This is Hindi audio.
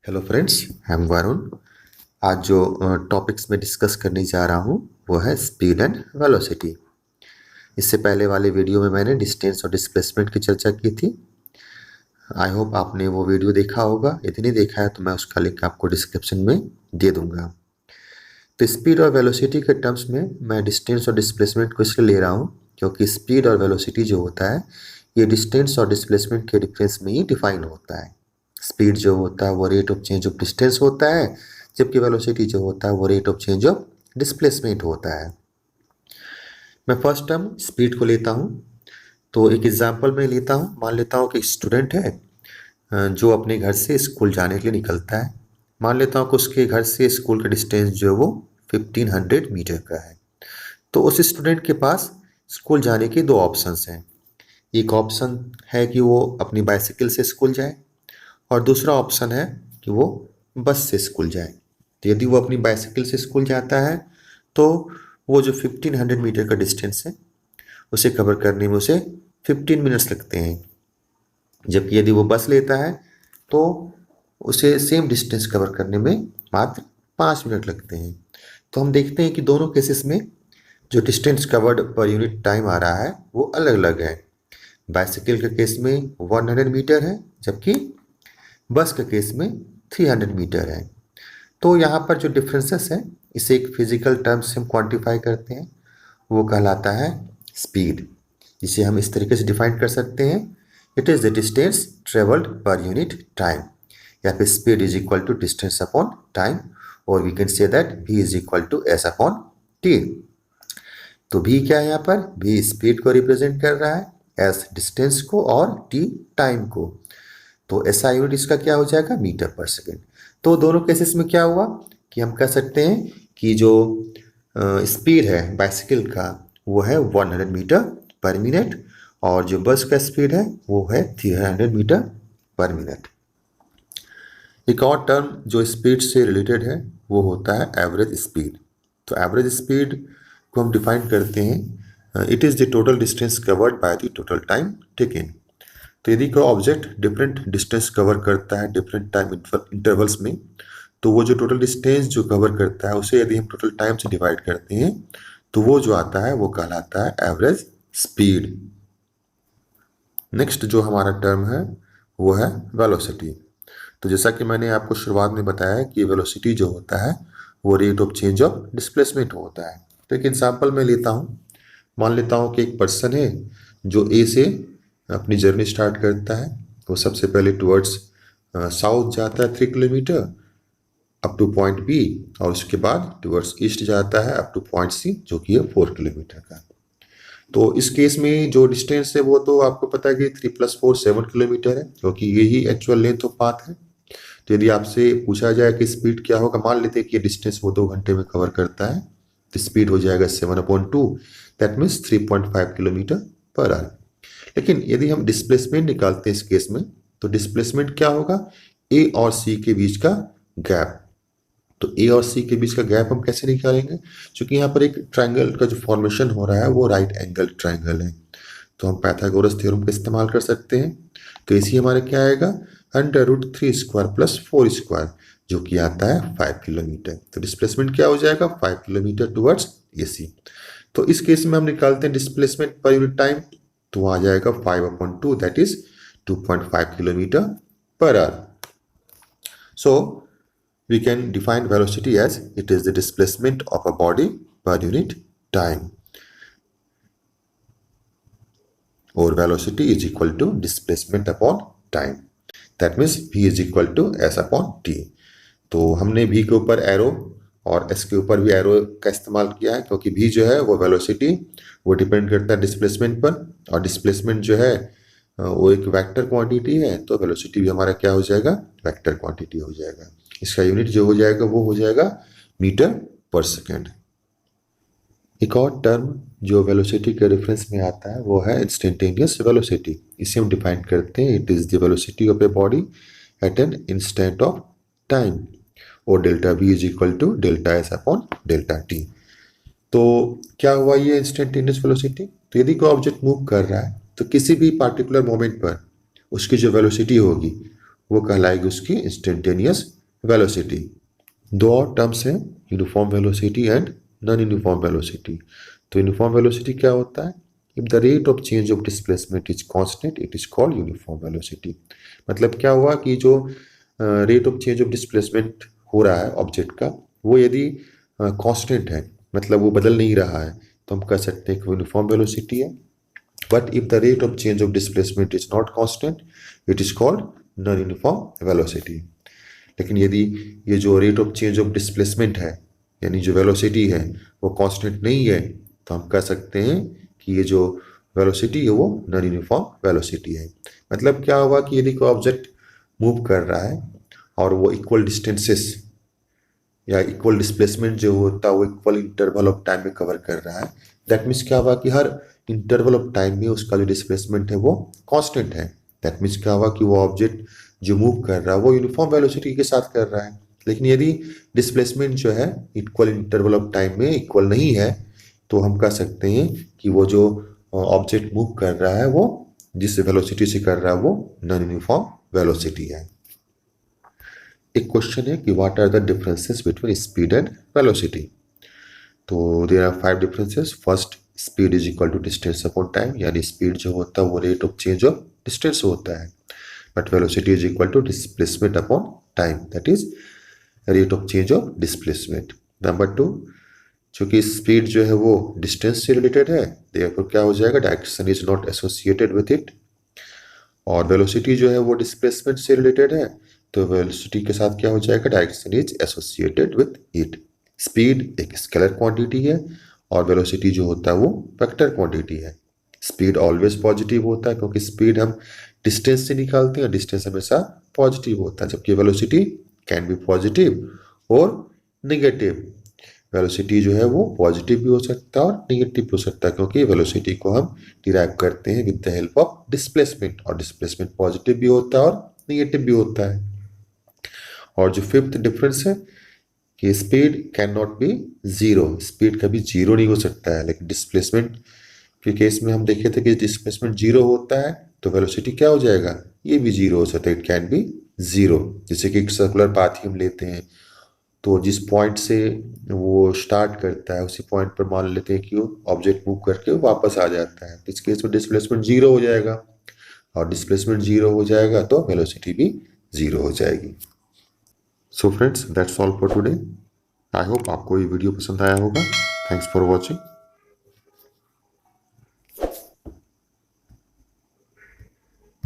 Hello friends, I am Varun. आज जो टॉपिक्स में डिस्कस करने जा रहा हूँ वो है स्पीड एंड वेलोसिटी। इससे पहले वाले वीडियो में मैंने डिस्टेंस और डिस्प्लेसमेंट की चर्चा की थी। आई होप आपने वो वीडियो देखा होगा। यदि नहीं देखा है तो मैं उसका लिंक आपको डिस्क्रिप्शन में दे दूंगा। तो स्पीड और वेलोसिटी के टर्म्स में मैं डिस्टेंस और डिस्प्लेसमेंट को इसलिए ले रहा हूँ क्योंकि स्पीड और वेलोसिटी जो होता है ये डिस्टेंस और डिस्प्लेसमेंट के डिफरेंस में ही डिफाइन होता है। स्पीड जो होता है वो rate of change of distance होता है, जबकि वेलोसिटी जो होता है वो rate of change of displacement होता है। मैं फर्स्ट टर्म स्पीड को लेता हूँ। तो एक एग्जांपल में लेता हूँ, मान लेता हूँ कि स्टूडेंट है जो अपने घर से स्कूल जाने के लिए निकलता है। मान लेता हूँ कि उसके घर से स्कूल का डिस्टेंस जो है वो 1500 मीटर का है। तो उस स्टूडेंट के पास स्कूल जाने के दो ऑप्शंस हैं। एक ऑप्शन है कि वो अपनी बाइसिकल से स्कूल जाए और दूसरा ऑप्शन है कि वो बस से स्कूल जाए। तो यदि वो अपनी बाइसिकल से स्कूल जाता है तो वो जो 1500 मीटर का डिस्टेंस है उसे कवर करने में उसे 15 मिनट्स लगते हैं, जबकि यदि वो बस लेता है तो उसे सेम डिस्टेंस कवर करने में मात्र 5 मिनट लगते हैं। तो हम देखते हैं कि दोनों केसेस में जो distance covered per unit time आ रहा है वो अलग अलग है। बाइसिकल के केस में 100 मीटर है, जबकि बस के केस में 300 मीटर है। तो यहाँ पर जो डिफरेंसेस है इसे एक फिजिकल टर्म से हम क्वांटिफाई करते हैं, वो कहलाता है स्पीड, जिसे हम इस तरीके से डिफाइन कर सकते हैं, it is the distance travelled per unit time, या फिर speed is equal to distance upon time, और we can say that v is equal to S upon T. तो v क्या है यहाँ पर? v स्पीड को रिप्रेजेंट कर रहा है, s डिस्टेंस को और t टाइम को। तो SI यूनिट इसका क्या हो जाएगा? मीटर पर सेकेंड। तो दोनों केसेस में क्या हुआ कि हम कह सकते हैं कि जो स्पीड है बाइसिकल का वो है 100 मीटर पर मिनट, और जो बस का स्पीड है वो है 300 मीटर पर मिनट। एक और टर्म जो स्पीड से रिलेटेड है वो होता है एवरेज स्पीड। तो एवरेज स्पीड को हम डिफाइन करते हैं, it is the total distance covered by the total time taken. तो यदि कोई ऑब्जेक्ट डिफरेंट डिस्टेंस कवर करता है डिफरेंट टाइम इंटरवल्स में, तो वो जो टोटल डिस्टेंस जो कवर करता है उसे यदि हम टोटल टाइम से डिवाइड करते हैं तो वो जो आता है वो कहलाता है एवरेज स्पीड। नेक्स्ट जो हमारा टर्म है वो है वेलोसिटी। तो जैसा कि मैंने आपको शुरुआत में बताया कि वेलोसिटी जो होता है वो rate of change of displacement होता है। तो एक एग्जांपल मैं लेता हूँ। मान लेता हूँ कि एक पर्सन है जो ए से अपनी जर्नी स्टार्ट करता है। वो सबसे पहले टुवर्ड्स साउथ जाता है 3 kilometre up to point B, और उसके बाद टुवर्ड्स ईस्ट जाता है अप टू पॉइंट सी जो कि है 4 किलोमीटर का। तो इस केस में जो डिस्टेंस है वो तो आपको पता है कि 3 + 4 7 किलोमीटर है, क्योंकि यही एक्चुअल लेंथ ऑफ पाथ है। तो यदि आपसे पूछा जाए कि स्पीड क्या होगा, मान लेते हैं कि ये डिस्टेंस वो 2 घंटे में कवर करता है, तो स्पीड हो जाएगा 7/2, that means 3.5 kilometre per hour. लेकिन यदि हम डिस्प्लेसमेंट निकालते हैं इस केस में, तो डिस्प्लेसमेंट क्या होगा? ए और सी के बीच का गैप। तो ए और सी के बीच का गैप हम कैसे निकालेंगे? क्योंकि यहाँ पर एक ट्राइंगल का जो फॉर्मेशन हो रहा है वो राइट एंगल ट्राइंगल है, तो हम पाइथागोरस थ्योरम का इस्तेमाल कर सकते हैं। तो इसी हमारे क्या आएगा? √3² + 4², जो कि आता है 5 किलोमीटर। तो डिस्प्लेसमेंट क्या हो जाएगा? 5 किलोमीटर टुवर्ड्स ए सी। तो इस केस में हम निकालते हैं डिस्प्लेसमेंट पर यूनिट टाइम, तो आ जाएगा 5/2, that is 2.5 kilometre per hour. So we can define velocity as it is the displacement of a body per unit time, or velocity is equal to displacement upon time, that means v is equal to s upon t। तो हमने v के ऊपर एरो और s के ऊपर भी एरो का इस्तेमाल किया है, क्योंकि v जो है वो वेलोसिटी वो डिपेंड करता है डिस्प्लेसमेंट पर, और डिस्प्लेसमेंट जो है वो एक वेक्टर क्वांटिटी है, तो वेलोसिटी भी हमारा क्या हो जाएगा? वेक्टर क्वांटिटी हो जाएगा। इसका यूनिट जो हो जाएगा वो हो जाएगा मीटर पर सेकेंड। एक और टर्म जो वेलोसिटी के रेफरेंस में आता है वो है इंस्टेंटेनियस वेलोसिटी। इसे हम डिफाइन करते हैं, it is the velocity of a body at an instant of time, और delta v is equal to delta s upon delta t। तो क्या हुआ ये इंस्टेंटेनियस वेलोसिटी? तो यदि कोई ऑब्जेक्ट मूव कर रहा है तो किसी भी पार्टिकुलर मोमेंट पर उसकी जो वेलोसिटी होगी वो कहलाएगी उसकी इंस्टेंटेनियस वेलोसिटी। दो और टर्म्स हैं, uniform velocity and non uniform velocity. तो यूनिफॉर्म वेलोसिटी क्या होता है? If the rate of change of displacement is constant it is called uniform velocity. मतलब क्या हुआ कि जो rate of change of displacement हो रहा है ऑब्जेक्ट का, वो यदि कांस्टेंट है, मतलब वो बदल नहीं रहा है, तो हम कह सकते हैं कि यूनिफॉर्म वेलोसिटी है। But if the rate of change of displacement is not constant it is called non uniform velocity. लेकिन यदि ये जो rate of change of displacement है, यानी जो वेलोसिटी है, वो कांस्टेंट नहीं है, तो हम कह सकते हैं कि ये जो वेलोसिटी है वो नॉन यूनिफॉर्म वेलोसिटी है। मतलब क्या हुआ कि यदि कोई ऑब्जेक्ट मूव कर रहा है और वो इक्वल डिस्टेंसेस या इक्वल डिस्प्लेसमेंट जो होता है वो इक्वल इंटरवल ऑफ टाइम में कवर कर रहा है, दैट मीन्स क्या हुआ कि हर इंटरवल ऑफ टाइम में उसका जो डिस्प्लेसमेंट है वो कांस्टेंट है। दैट मीन्स क्या हुआ कि वो ऑब्जेक्ट जो मूव कर रहा है वो यूनिफॉर्म वेलोसिटी के साथ कर रहा है। लेकिन यदि डिस्प्लेसमेंट जो है इक्वल इंटरवल ऑफ टाइम में इक्वल नहीं है, तो हम कह सकते हैं कि वो जो ऑब्जेक्ट मूव कर रहा है वो जिस वेलोसिटी से कर रहा है वो नॉन यूनिफॉर्म वेलोसिटी है। एक क्वेश्चन है कि what are the differences between speed and velocity. तो there are 5 differences. First, speed is equal to distance upon time, यानी स्पीड जो होता है वो rate of change of distance होता है। But velocity is equal to displacement upon time, that is rate of change of displacement. Number 2, चूंकि स्पीड जो है वो डिस्टेंस से रिलेटेड है, देयरफॉर क्या हो जाएगा, direction is not associated with it. और वेलोसिटी जो है वो डिस्प्लेसमेंट से रिलेटेड है, तो वेलोसिटी के साथ क्या हो जाएगा, direction is associated with it. Speed एक स्केलर क्वांटिटी है और वेलोसिटी जो होता है वो वेक्टर क्वांटिटी है। स्पीड ऑलवेज पॉजिटिव होता है क्योंकि स्पीड हम डिस्टेंस से निकालते हैं, डिस्टेंस हमेशा पॉजिटिव होता है, जबकि वेलोसिटी कैन बी पॉजिटिव और निगेटिव। वेलोसिटी जो है वो पॉजिटिव भी हो सकता है और निगेटिव भी हो सकता है, क्योंकि वेलोसिटी को हम डिराइव करते हैं with the help of displacement, और डिस्प्लेसमेंट पॉजिटिव भी होता है और निगेटिव भी होता है। और जो फिफ्थ डिफरेंस है कि speed can not be zero, speed कभी जीरो नहीं हो सकता है। लेकिन डिस्प्लेसमेंट के केस में हम देखे थे कि डिस्प्लेसमेंट जीरो होता है तो वेलोसिटी क्या हो जाएगा, ये भी जीरो हो सकता है, इट कैन बी जीरो। जैसे कि एक सर्कुलर पाथ ही हम लेते हैं, तो जिस पॉइंट से वो स्टार्ट करता है उसी पॉइंट पर मान लेते हैं कि वो ऑब्जेक्ट मूव करके वापस आ जाता है, इस केस में डिस्प्लेसमेंट जीरो हो जाएगा। और डिस्प्लेसमेंट जीरो हो जाएगा तो वेलोसिटी भी जीरो हो जाएगी। So friends, that's all for today. I hope आपको ये वीडियो पसंद आया होगा। Thanks for watching.